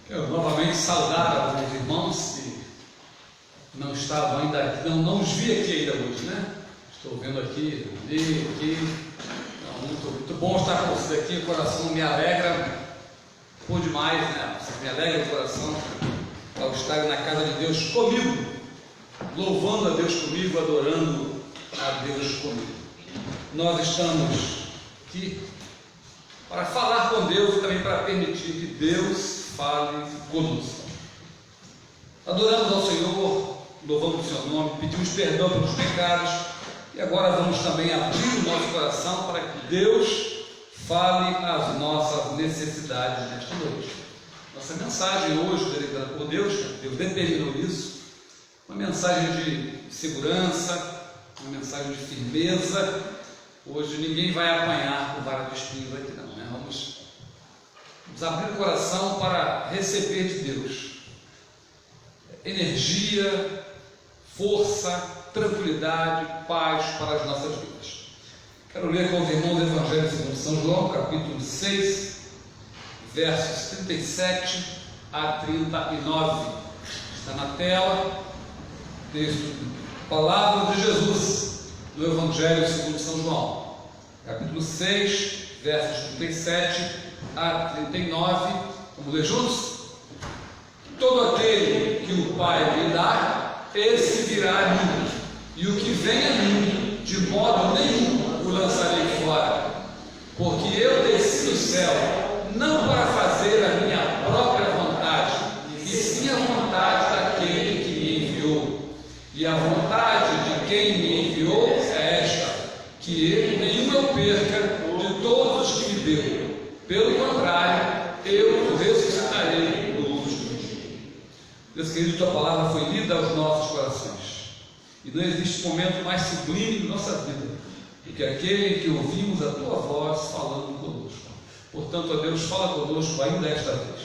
Quero novamente saudar alguns irmãos que não estavam ainda aqui, não os vi aqui ainda hoje, né? Estou vendo aqui, aqui. Então, muito bom estar com vocês aqui, o coração me alegra por demais, né? Você me alegra o coração ao estar na casa de Deus comigo, louvando a Deus comigo, adorando a Deus comigo. Nós estamos aqui para falar com Deus e também para permitir que Deus fale conosco. Adoramos ao Senhor, louvamos o seu nome, pedimos perdão pelos pecados e agora vamos também abrir o nosso coração para que Deus fale as nossas necessidades nesta noite. Nossa mensagem hoje, deliberada por Deus determinou isso, uma mensagem de segurança, uma mensagem de firmeza. Hoje ninguém vai apanhar com vara de espinhos aqui não, né? Vamos abrir o coração para receber de Deus energia, força, tranquilidade, paz para as nossas vidas. Quero ler com os irmãos o Evangelho segundo São João, capítulo 6, versos 37 a 39. Está na tela, texto, palavra de Jesus, no Evangelho segundo São João, capítulo 6, versos 37 a 39. Vamos ler juntos? Todo aquele que o Pai me dá, esse virá a mim, e o que vem a mim, de modo nenhum o lançarei fora, porque eu desci do céu, não para fazer a minha própria vontade, e sim a vontade daquele que me enviou. E a vontade de quem me enviou é esta, que ele nenhum eu perca de todos os que me deu. Pelo contrário, eu o ressuscitarei no último dia. Deus querido, tua palavra foi lida aos nossos corações. E não existe momento mais sublime de nossa vida do que aquele em que ouvimos a tua voz falando conosco. Portanto, ó Deus, fala conosco ainda esta vez.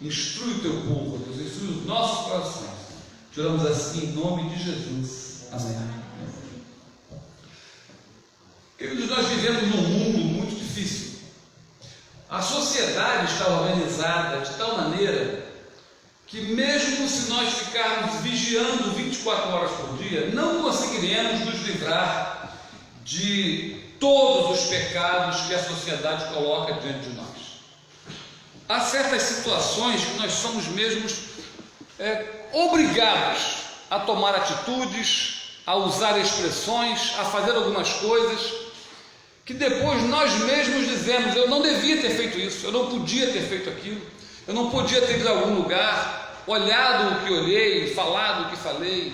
Instrui o teu povo, ó Deus, instrui os nossos corações. Te oramos assim em nome de Jesus. Amém. Queridos, nós vivemos num mundo muito difícil. A sociedade está organizada de tal maneira que mesmo se nós ficarmos vigiando 24 horas por dia, não conseguiremos nos livrar de todos os pecados que a sociedade coloca diante de nós. Há certas situações que nós somos mesmos obrigados a tomar atitudes, a usar expressões, a fazer algumas coisas que depois nós mesmos dizemos: eu não devia ter feito isso, eu não podia ter feito aquilo, eu não podia ter ido a algum lugar, olhado o que olhei, falado o que falei.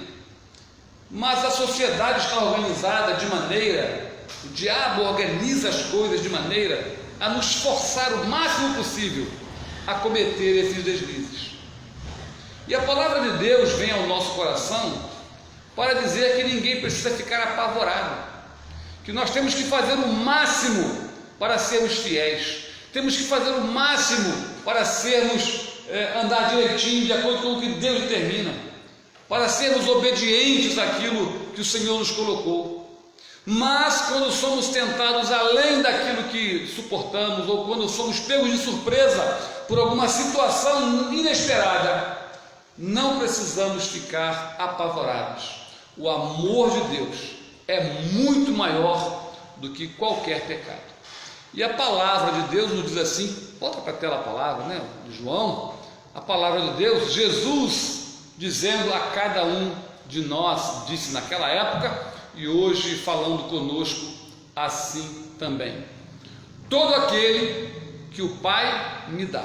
Mas a sociedade está organizada de maneira, o diabo organiza as coisas de maneira a nos forçar o máximo possível a cometer esses deslizes. E a palavra de Deus vem ao nosso coração para dizer que ninguém precisa ficar apavorado, que nós temos que fazer o máximo para sermos fiéis, temos que fazer o máximo para sermos, andar direitinho, de acordo com o que Deus determina, para sermos obedientes àquilo que o Senhor nos colocou. Mas quando somos tentados além daquilo que suportamos, ou quando somos pegos de surpresa por alguma situação inesperada, não precisamos ficar apavorados. O amor de Deus é muito maior do que qualquer pecado. E a palavra de Deus nos diz assim, volta para a tela a palavra, né, de João, a palavra de Deus, Jesus dizendo a cada um de nós, disse naquela época e hoje falando conosco assim também: todo aquele que o Pai me dá.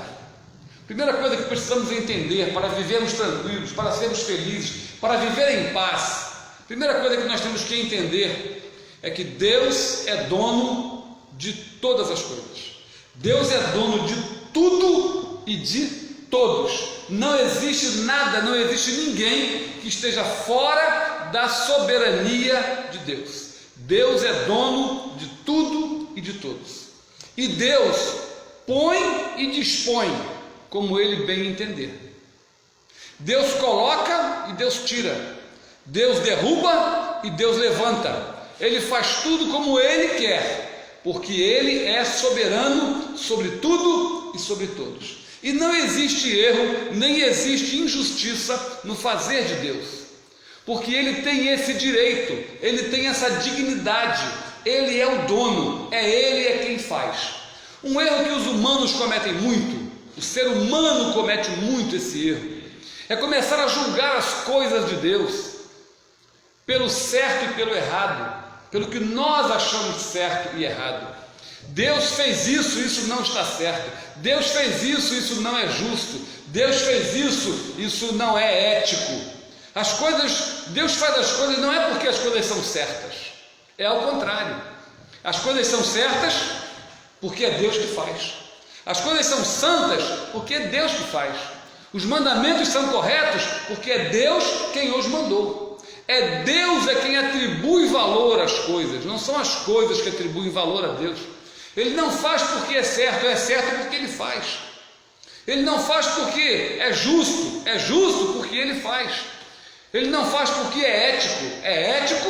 Primeira coisa que precisamos entender para vivermos tranquilos, para sermos felizes, para viver em paz, primeira coisa que nós temos que entender é que Deus é dono de todas as coisas. Deus é dono de tudo e de todos. Não existe nada, não existe ninguém que esteja fora da soberania de Deus. Deus é dono de tudo e de todos. E Deus põe e dispõe como Ele bem entender. Deus coloca e Deus tira. Deus derruba e Deus levanta. Ele faz tudo como Ele quer, porque Ele é soberano sobre tudo e sobre todos. E não existe erro, nem existe injustiça no fazer de Deus, porque Ele tem esse direito, Ele tem essa dignidade, Ele é o dono, Ele é quem faz. Um erro que os humanos cometem muito, o ser humano comete muito esse erro, é começar a julgar as coisas de Deus pelo certo e pelo errado, pelo que nós achamos certo e errado. Deus fez isso, isso não está certo. Deus fez isso, isso não é justo. Deus fez isso, isso não é ético. As coisas, Deus faz as coisas não é porque as coisas são certas, é ao contrário. As coisas são certas porque é Deus que faz. As coisas são santas porque é Deus que faz. Os mandamentos são corretos porque é Deus quem os mandou. É Deus quem atribui valor às coisas, não são as coisas que atribuem valor a Deus. Ele não faz porque é certo porque Ele faz. Ele não faz porque é justo porque Ele faz. Ele não faz porque é ético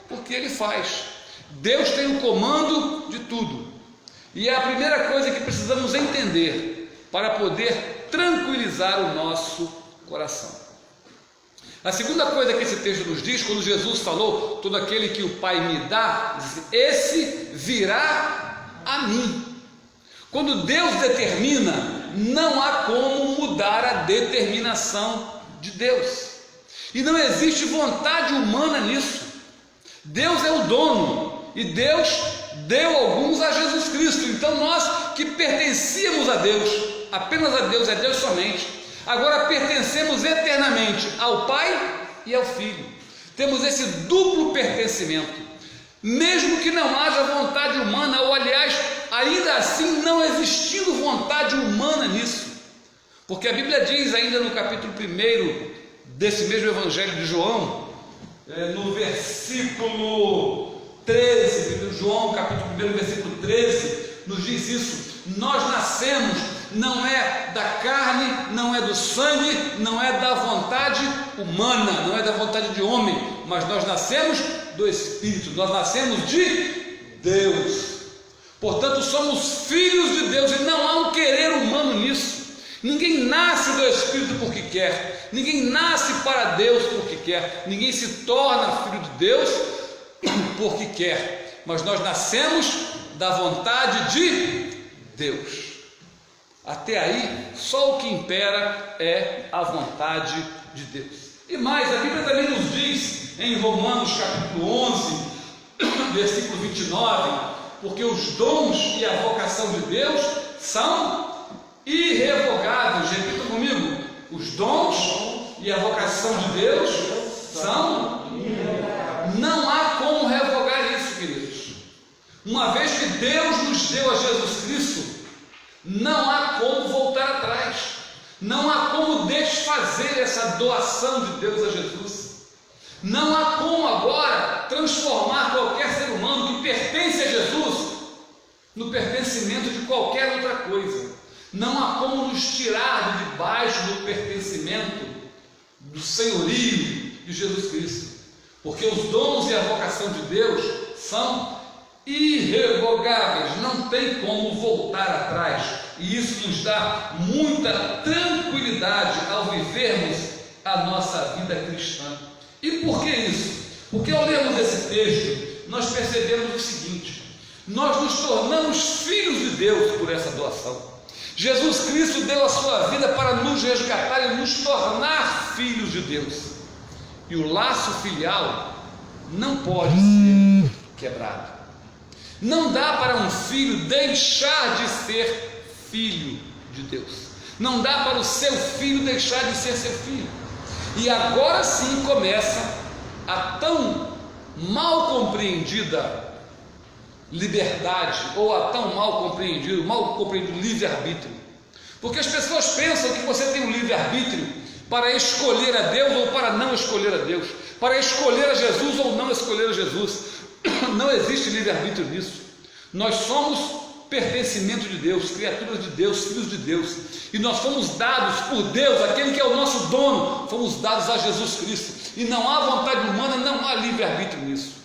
porque Ele faz. Deus tem o comando de tudo. E é a primeira coisa que precisamos entender para poder tranquilizar o nosso coração. A segunda coisa que esse texto nos diz, quando Jesus falou, todo aquele que o Pai me dá, esse virá a mim. Quando Deus determina, não há como mudar a determinação de Deus. E não existe vontade humana nisso. Deus é o dono e Deus deu alguns a Jesus Cristo. Então nós que pertencíamos a Deus, apenas a Deus, é Deus somente, agora pertencemos eternamente ao Pai e ao Filho. Temos esse duplo pertencimento. Mesmo que não haja vontade humana, ou aliás, ainda assim não existindo vontade humana nisso, porque a Bíblia diz ainda no capítulo 1 desse mesmo Evangelho de João, no versículo 13, João capítulo 1, versículo 13, nos diz isso: nós nascemos, não é da carne, não é do sangue, não é da vontade humana, não é da vontade de homem, mas nós nascemos do Espírito, nós nascemos de Deus. Portanto, somos filhos de Deus e não há um querer humano nisso. Ninguém nasce do Espírito porque quer, ninguém nasce para Deus porque quer, ninguém se torna filho de Deus porque quer, mas nós nascemos da vontade de Deus. Até aí, só o que impera é a vontade de Deus. E mais, a Bíblia também nos diz em Romanos capítulo 11, versículo 29, porque os dons e a vocação de Deus são irrevogáveis. Repita comigo: os dons e a vocação de Deus são irrevogáveis. Não há como revogar isso, queridos. Uma vez que Deus nos deu a Jesus Cristo, não há como voltar atrás, não há como desfazer essa doação de Deus a Jesus, não há como agora transformar qualquer ser humano que pertence a Jesus no pertencimento de qualquer outra coisa. Não há como nos tirar de debaixo do pertencimento, do senhorio de Jesus Cristo, porque os dons e a vocação de Deus são irrevogáveis, não tem como voltar atrás, e isso nos dá muita tranquilidade ao vivermos a nossa vida cristã. E por que isso? Porque ao lermos esse texto, nós percebemos o seguinte: nós nos tornamos filhos de Deus por essa doação. Jesus Cristo deu a sua vida para nos resgatar e nos tornar filhos de Deus, e o laço filial não pode ser quebrado. Não dá para um filho deixar de ser filho de Deus. Não dá para o seu filho deixar de ser seu filho. E agora sim começa a tão mal compreendida liberdade, ou a tão mal compreendido livre-arbítrio. Porque as pessoas pensam que você tem um livre-arbítrio para escolher a Deus ou para não escolher a Deus, para escolher a Jesus ou não escolher a Jesus. Não existe livre-arbítrio nisso. Nós somos pertencimento de Deus, criaturas de Deus, filhos de Deus, e nós fomos dados por Deus, aquele que é o nosso dono, fomos dados a Jesus Cristo, e não há vontade humana, não há livre-arbítrio nisso.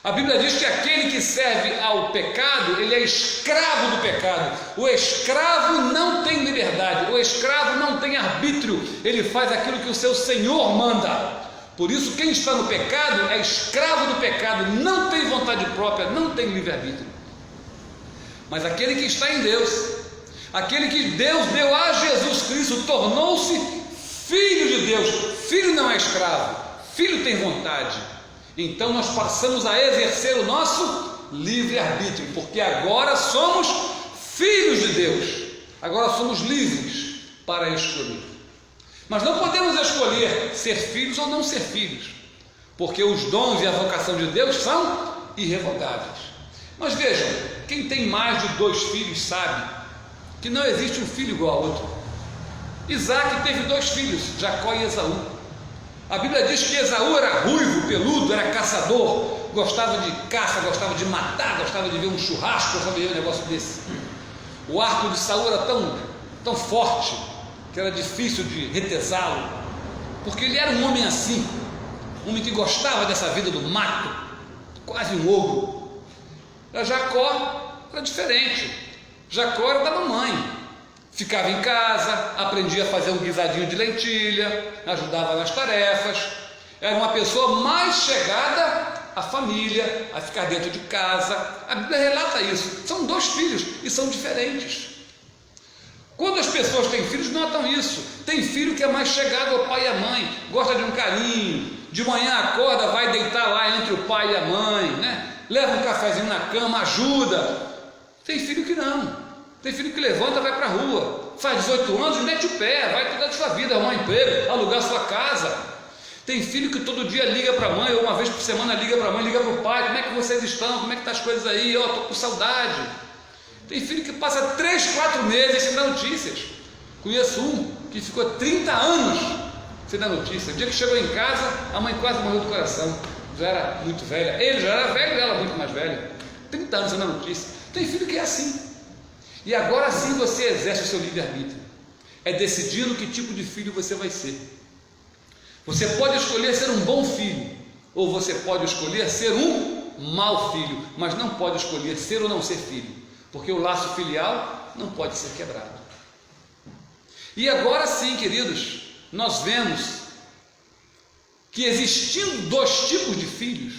A Bíblia diz que aquele que serve ao pecado, ele é escravo do pecado. O escravo não tem liberdade. escravo não tem arbítrio, ele faz aquilo que o seu senhor manda. Por isso, quem está no pecado é escravo do pecado, não tem vontade própria, não tem livre-arbítrio. Mas aquele que está em Deus, aquele que Deus deu a Jesus Cristo, tornou-se filho de Deus. Filho não é escravo, filho tem vontade. Então nós passamos a exercer o nosso livre-arbítrio, porque agora somos filhos de Deus, agora somos livres para escolher. Mas não podemos escolher ser filhos ou não ser filhos, porque os dons e a vocação de Deus são irrevogáveis. Mas vejam, quem tem mais de 2 filhos sabe que não existe um filho igual ao outro. Isaac teve 2 filhos, Jacó e Esaú. A Bíblia diz que Esaú era ruivo, peludo, era caçador, gostava de caça, gostava de matar, gostava de ver um churrasco, gostava de ver um negócio desse. O arco de Saul era tão forte que era difícil de retesá-lo, porque ele era um homem assim, um homem que gostava dessa vida do mato, quase um ogro. Jacó era diferente. Jacó era da mamãe, ficava em casa, aprendia a fazer um guisadinho de lentilha, ajudava nas tarefas, era uma pessoa mais chegada à família, a ficar dentro de casa. A Bíblia relata isso. São 2 filhos e são diferentes. Quando as pessoas têm filhos, notam isso. Tem filho que é mais chegado ao pai e à mãe, gosta de um carinho, de manhã acorda, vai deitar lá entre o pai e a mãe, né? Leva um cafezinho na cama, ajuda. Tem filho que não. Tem filho que levanta, vai para a rua, faz 18 anos, mete o pé, vai cuidar da sua vida, arrumar um emprego, alugar sua casa. Tem filho que todo dia liga para a mãe, ou uma vez por semana liga para a mãe, liga para o pai: como é que vocês estão, como é que estão as coisas aí, estou com saudade. Tem filho que passa 3, 4 meses sem dar notícias. Conheço um que ficou 30 anos sem dar notícia. O dia que chegou em casa, a mãe quase morreu do coração, já era muito velha, ele já era velho, ela muito mais velha, 30 anos sem dar notícia. Tem filho que é assim. E agora sim você exerce o seu livre-arbítrio, é decidindo que tipo de filho você vai ser. Você pode escolher ser um bom filho, ou você pode escolher ser um mau filho, mas não pode escolher ser ou não ser filho, porque o laço filial não pode ser quebrado. E agora sim, queridos, nós vemos que, existindo 2 tipos de filhos,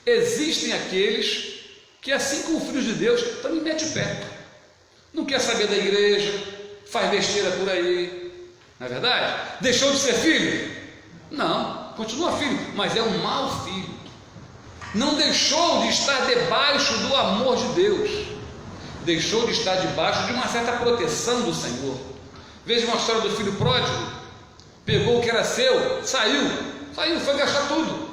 existem aqueles que, assim como filhos de Deus, também mete o pé, não quer saber da igreja, faz besteira por aí, não é verdade? Deixou de ser filho? Não, continua filho, mas é um mau filho. Não deixou de estar debaixo do amor de Deus, deixou de estar debaixo de uma certa proteção do Senhor. Veja uma história do filho pródigo. Pegou o que era seu, saiu, foi gastar tudo,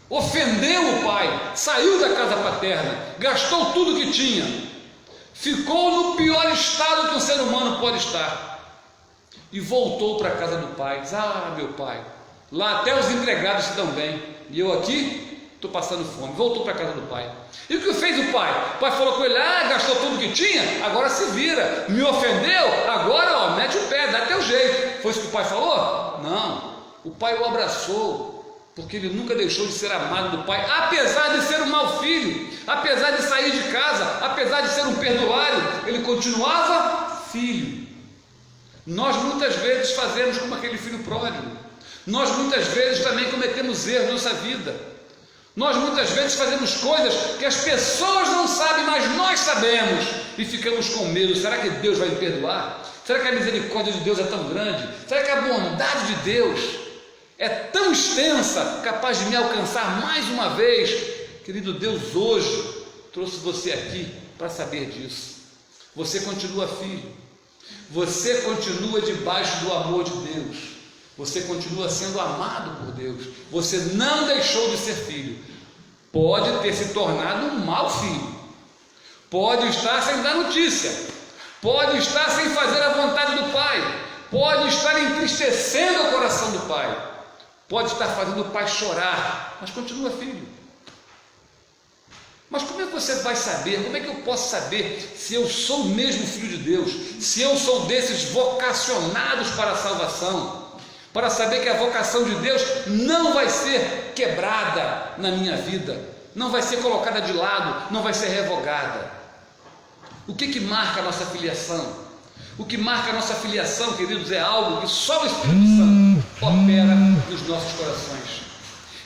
ofendeu o pai, saiu da casa paterna, gastou tudo que tinha, ficou no pior estado que um ser humano pode estar, e voltou para a casa do pai. Diz: ah, meu pai, lá até os empregados se dão bem, e eu aqui estou passando fome. Voltou para a casa do pai. E o que fez o pai? O pai falou com ele: ah, gastou tudo que tinha, agora se vira, me ofendeu, agora mete o pé, dá teu jeito. Foi isso que o pai falou? Não, o pai o abraçou, porque ele nunca deixou de ser amado do pai, apesar de ser um mau filho, apesar de sair de casa, apesar de ser um perdulário, ele continuava filho. Nós muitas vezes fazemos como aquele filho pródigo, nós muitas vezes também cometemos erros na nossa vida. Nós muitas vezes fazemos coisas que as pessoas não sabem, mas nós sabemos, e ficamos com medo. Será que Deus vai me perdoar? Será que a misericórdia de Deus é tão grande? Será que a bondade de Deus é tão extensa, capaz de me alcançar mais uma vez? Querido, Deus hoje trouxe você aqui para saber disso. Você continua filho, você continua debaixo do amor de Deus, você continua sendo amado por Deus, você não deixou de ser filho. Pode ter se tornado um mau filho, pode estar sem dar notícia, pode estar sem fazer a vontade do pai, pode estar entristecendo o coração do pai, pode estar fazendo o pai chorar, mas continua filho. Mas como é que você vai saber, como é que eu posso saber se eu sou mesmo filho de Deus, se eu sou desses vocacionados para a salvação? Para saber que a vocação de Deus não vai ser quebrada na minha vida, não vai ser colocada de lado, não vai ser revogada. O que marca a nossa filiação? O que marca a nossa filiação, queridos, é algo que só o Espírito Santo opera nos nossos corações.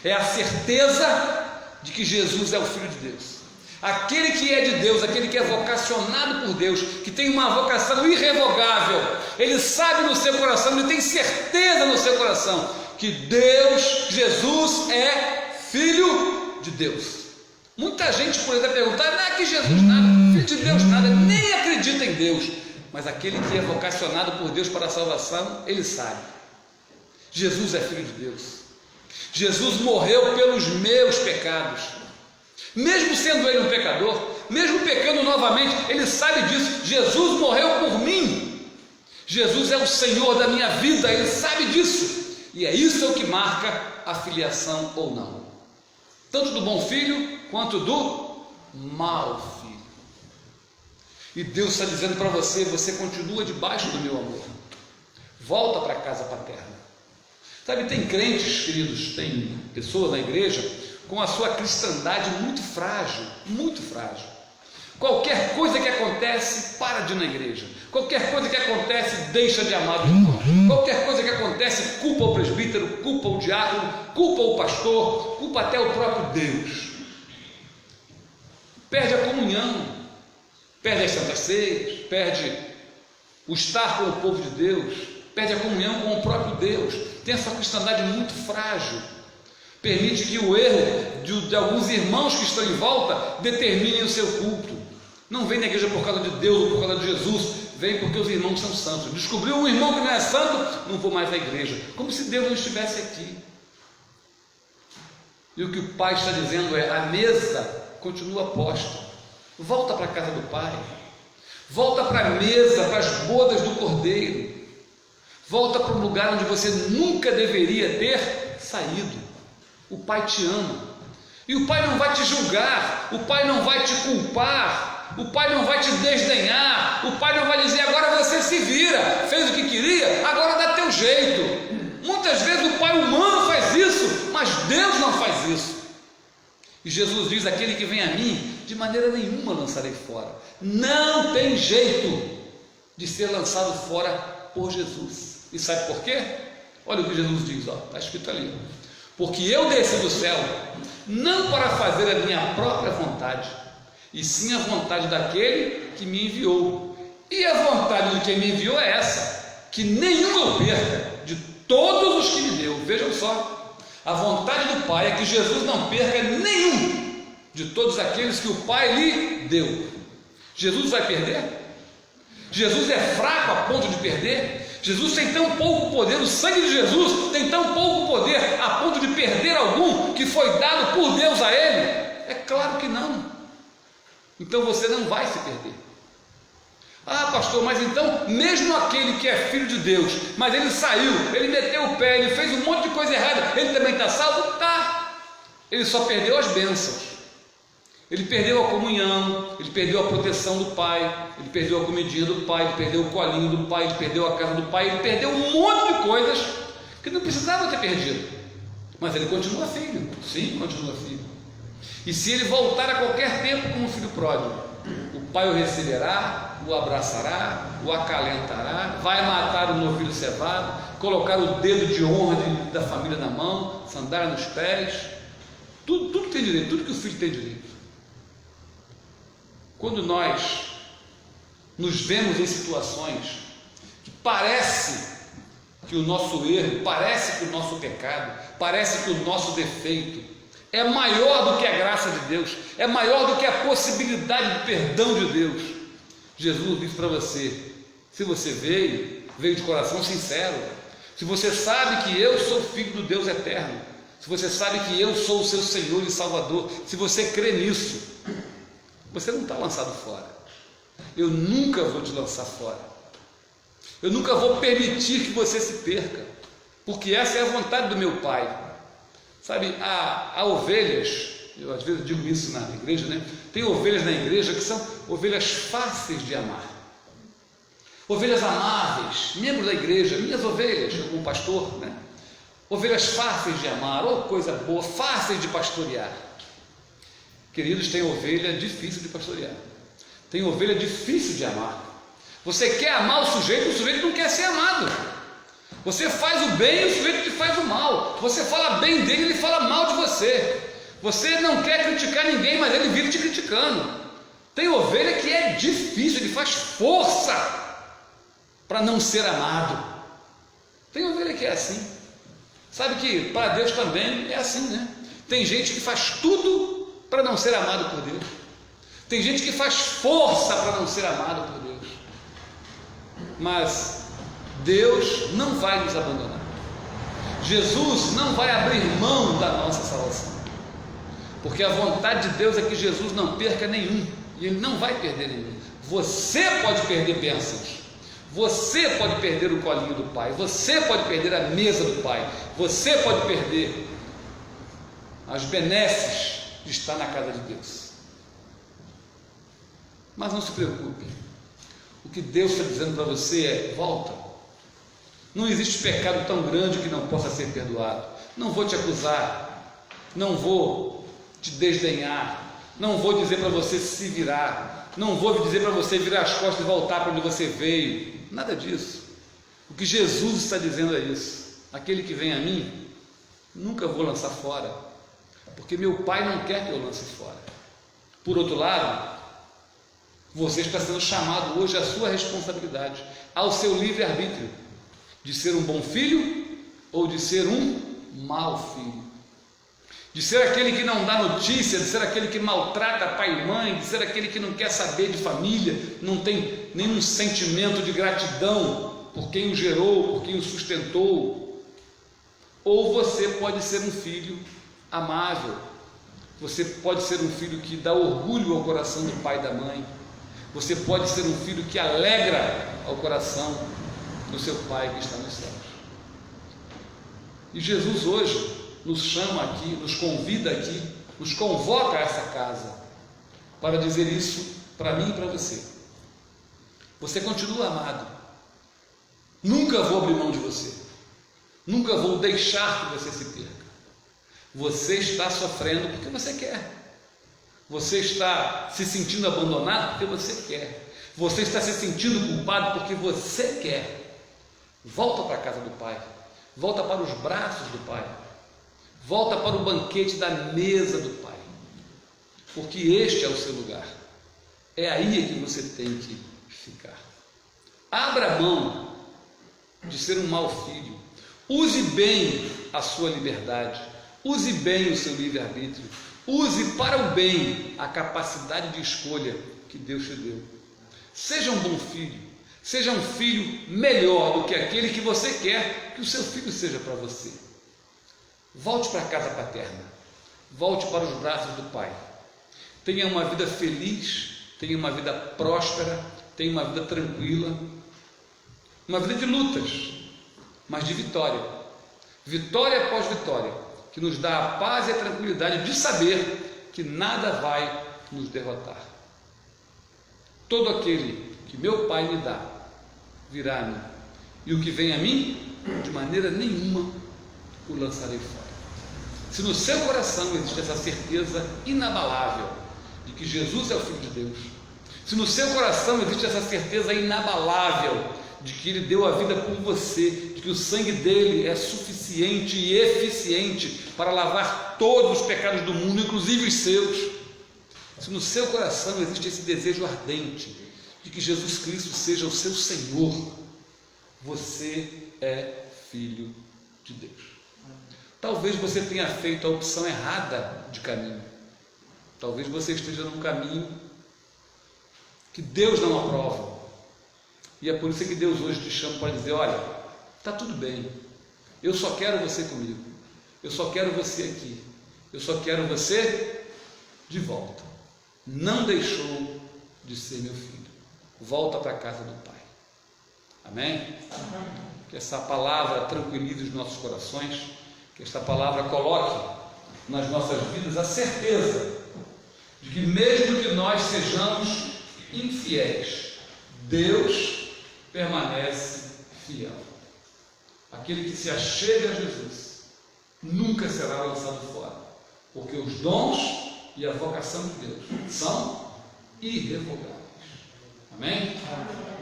É a certeza de que Jesus é o Filho de Deus. Aquele que é de Deus, aquele que é vocacionado por Deus, que tem uma vocação irrevogável, ele sabe no seu coração, ele tem certeza no seu coração que Deus, Jesus é Filho de Deus. Muita gente poderia perguntar, não é que Jesus nada, Filho de Deus nada, nem acredita em Deus. Mas aquele que é vocacionado por Deus para a salvação, ele sabe. Jesus é Filho de Deus. Jesus morreu pelos meus pecados. Mesmo sendo ele um pecador, mesmo pecando novamente, ele sabe disso. Jesus morreu por mim. Jesus é o Senhor da minha vida, ele sabe disso. E é isso que marca a filiação ou não. Tanto do bom filho, quanto do mau filho. E Deus está dizendo para você, você continua debaixo do meu amor. Volta para a casa paterna. Sabe, tem crentes, queridos, tem pessoas na igreja com a sua cristandade muito frágil, muito frágil. Qualquer coisa que acontece, para de ir na igreja. Qualquer coisa que acontece, deixa de amar os irmãos. Qualquer coisa que acontece, culpa o presbítero, culpa o diácono, culpa o pastor, culpa até o próprio Deus. Perde a comunhão, perde as santas ceias, perde o estar com o povo de Deus, perde a comunhão com o próprio Deus. Tem essa cristandade muito frágil. Permite que o erro de alguns irmãos que estão em volta determinem o seu culto. Não vem na igreja por causa de Deus ou por causa de Jesus, vem porque os irmãos são santos. Descobriu um irmão que não é santo, não vou mais à igreja, como se Deus não estivesse aqui. E o que o Pai está dizendo é, a mesa continua posta, volta para a casa do Pai, volta para a mesa, para as bodas do Cordeiro, volta para um lugar onde você nunca deveria ter saído. O Pai te ama, e o Pai não vai te julgar, o Pai não vai te culpar, o Pai não vai te desdenhar, o Pai não vai dizer, agora você se vira, fez o que queria, agora dá teu jeito. Muitas vezes o Pai humano faz isso, mas Deus não faz isso. E Jesus diz, aquele que vem a mim, de maneira nenhuma lançarei fora. Não tem jeito de ser lançado fora por Jesus. E sabe por quê? Olha o que Jesus diz, está escrito ali. Porque eu desci do céu, não para fazer a minha própria vontade, e sim a vontade daquele que me enviou. E a vontade de quem me enviou é essa, que nenhum eu perca de todos os que me deu. Vejam só, a vontade do Pai é que Jesus não perca nenhum de todos aqueles que o Pai lhe deu. Jesus vai perder? Jesus é fraco a ponto de perder? Jesus tem tão pouco poder, o sangue de Jesus tem tão pouco poder a ponto de perder algum que foi dado por Deus a ele? É claro que não. Então você não vai se perder. Ah, pastor, mas então mesmo aquele que é filho de Deus, mas ele saiu, ele meteu o pé, ele fez um monte de coisa errada, ele também está salvo? Tá. Ele só perdeu as bênçãos. Ele perdeu a comunhão, ele perdeu a proteção do Pai, ele perdeu a comidinha do Pai, ele perdeu o colinho do Pai, ele perdeu a casa do Pai, ele perdeu um monte de coisas que não precisava ter perdido. Mas ele continua filho, sim, continua filho. E se ele voltar a qualquer tempo como filho pródigo, o Pai o receberá, o abraçará, o acalentará, vai matar o novilho cevado, colocar o dedo de honra da família na mão, sandália nos pés, tudo que tem direito, tudo que o filho tem direito. Quando nós nos vemos em situações que parece que o nosso erro, parece que o nosso pecado, parece que o nosso defeito é maior do que a graça de Deus, é maior do que a possibilidade de perdão de Deus, Jesus diz para você, se você veio de coração sincero, se você sabe que eu sou filho do Deus eterno, se você sabe que eu sou o seu Senhor e Salvador, se você crê nisso, você não está lançado fora. Eu nunca vou te lançar fora. Eu nunca vou permitir que você se perca, porque essa é a vontade do meu Pai. Sabe, há ovelhas, eu às vezes digo isso na igreja, né? Tem ovelhas na igreja que são ovelhas fáceis de amar, ovelhas amáveis, membros da igreja, minhas ovelhas, eu como pastor, né? Ovelhas fáceis de amar, oh coisa boa, fáceis de pastorear. Queridos, tem ovelha difícil de pastorear, tem ovelha difícil de amar. Você quer amar o sujeito não quer ser amado. Você faz o bem e o sujeito te faz o mal. Você fala bem dele, ele fala mal de você. Você não quer criticar ninguém, mas ele vive te criticando. Tem ovelha que é difícil, ele faz força para não ser amado. Tem ovelha que é assim. Sabe que para Deus também é assim, né? Tem gente que faz tudo para não ser amado por Deus. Tem gente que faz força para não ser amado por Deus. Mas Deus não vai nos abandonar. Jesus não vai abrir mão da nossa salvação. Porque a vontade de Deus é que Jesus não perca nenhum. E Ele não vai perder nenhum. Você pode perder bênçãos. Você pode perder o colinho do Pai. Você pode perder a mesa do Pai. Você pode perder as benesses de estar na casa de Deus. Mas não se preocupe. O que Deus está dizendo para você é: volta. Não existe pecado tão grande que não possa ser perdoado. Não vou te acusar. Não vou te desdenhar. Não vou dizer para você se virar. Não vou dizer para você virar as costas e voltar para onde você veio. Nada disso. O que Jesus está dizendo é isso: aquele que vem a mim, nunca vou lançar fora, porque meu Pai não quer que eu lance fora. Por outro lado, você está sendo chamado hoje à sua responsabilidade, ao seu livre-arbítrio, de ser um bom filho ou de ser um mau filho, de ser aquele que não dá notícia, de ser aquele que maltrata pai e mãe, de ser aquele que não quer saber de família, não tem nenhum sentimento de gratidão por quem o gerou, por quem o sustentou. Ou você pode ser um filho amável, você pode ser um filho que dá orgulho ao coração do pai e da mãe, você pode ser um filho que alegra ao coração do seu Pai que está nos céus. E Jesus hoje nos chama aqui, nos convida aqui, nos convoca a essa casa para dizer isso para mim e para você. Você continua amado. Nunca vou abrir mão de você. Nunca vou deixar que você se perca. Você está sofrendo porque você quer. Você está se sentindo abandonado porque você quer. Você está se sentindo culpado porque você quer. Volta para a casa do Pai. Volta para os braços do Pai. Volta para o banquete da mesa do Pai. Porque este é o seu lugar. É aí que você tem que ficar. Abra mão de ser um mau filho. Use bem a sua liberdade. Use bem o seu livre-arbítrio. Use para o bem a capacidade de escolha que Deus te deu. Seja um bom filho. Seja um filho melhor do que aquele que você quer que o seu filho seja para você. Volte para a casa paterna. Volte para os braços do Pai. Tenha uma vida feliz. Tenha uma vida próspera. Tenha uma vida tranquila. Uma vida de lutas, mas de vitória. Vitória após vitória, que nos dá a paz e a tranquilidade de saber que nada vai nos derrotar. Todo aquele que meu Pai me dá, virá a mim, e o que vem a mim, de maneira nenhuma o lançarei fora. Se no seu coração existe essa certeza inabalável de que Jesus é o Filho de Deus, se no seu coração existe essa certeza inabalável de que Ele deu a vida por você, de que o sangue dele é suficiente e eficiente para lavar todos os pecados do mundo, inclusive os seus, se no seu coração existe esse desejo ardente de que Jesus Cristo seja o seu Senhor, você é filho de Deus. Talvez você tenha feito a opção errada de caminho. Talvez você esteja num caminho que Deus não aprova. E é por isso que Deus hoje te chama para dizer: olha, está tudo bem, eu só quero você comigo, eu só quero você aqui, eu só quero você de volta. Não deixou de ser meu filho. Volta para a casa do Pai. Amém? Que essa palavra tranquilize os nossos corações, que esta palavra coloque nas nossas vidas a certeza de que mesmo que nós sejamos infiéis, Deus permanece fiel. Aquele que se achega a Jesus nunca será lançado fora, porque os dons e a vocação de Deus são irrevogáveis. Amém?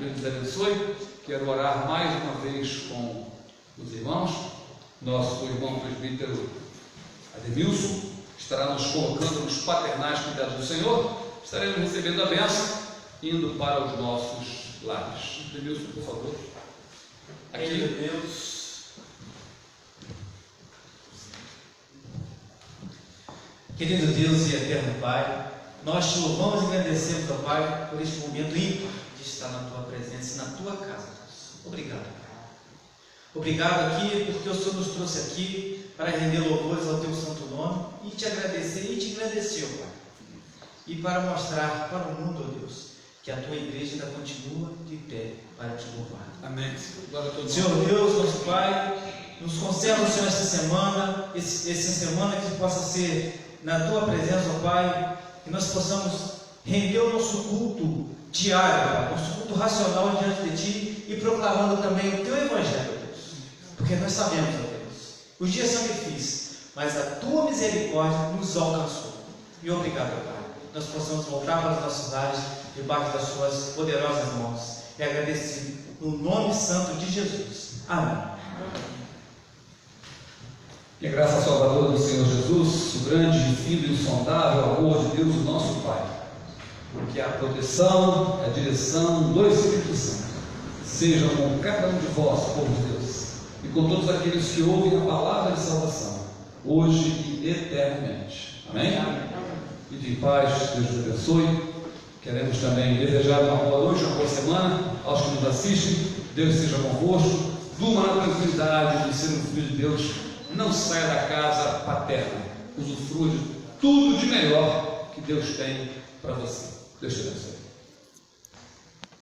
Deus nos abençoe. Quero orar mais uma vez com os irmãos. Nosso irmão presbítero Ademilson estará nos colocando nos paternais cuidados do Senhor. Estaremos recebendo a bênção, indo para os nossos lares. Ademilson, por favor. Aqui. Deus. Querido Deus e eterno Pai, nós te louvamos e agradecemos, ó Pai, por este momento ímpar de estar na Tua presença e na Tua casa, Deus. Obrigado, Pai. Obrigado aqui porque o Senhor nos trouxe aqui para render louvores ao Teu santo nome e te agradecer e te agradecer, ó Pai. E para mostrar para o mundo, ó Deus, que a Tua igreja ainda continua de pé para te louvar. Amém. Senhor Deus, nosso Pai, nos conserva, Senhor, essa semana que possa ser na Tua presença, ó Pai, que nós possamos render o nosso culto diário, Pai, nosso culto racional diante de Ti e proclamando também o Teu Evangelho, ó Deus, porque nós sabemos, ó Deus, os dias são difíceis, mas a Tua misericórdia nos alcançou. E obrigado, ó Pai, nós possamos voltar para os nossos lares debaixo das Suas poderosas mãos e agradecer no nome santo de Jesus. Amém. Que a graça salvadora do Senhor Jesus, o grande, infinito e insondável amor de Deus, o nosso Pai, que a proteção, a direção do Espírito Santo seja com cada um de vós, povo de Deus, e com todos aqueles que ouvem a palavra de salvação, hoje e eternamente. Amém? E de paz, Deus te abençoe. Queremos também desejar uma boa noite, uma boa semana aos que nos assistem. Deus seja convosco. Durma na tranquilidade de ser um filho de Deus. Não saia da casa paterna. Usufrua de tudo de melhor que Deus tem para você. Deus te abençoe.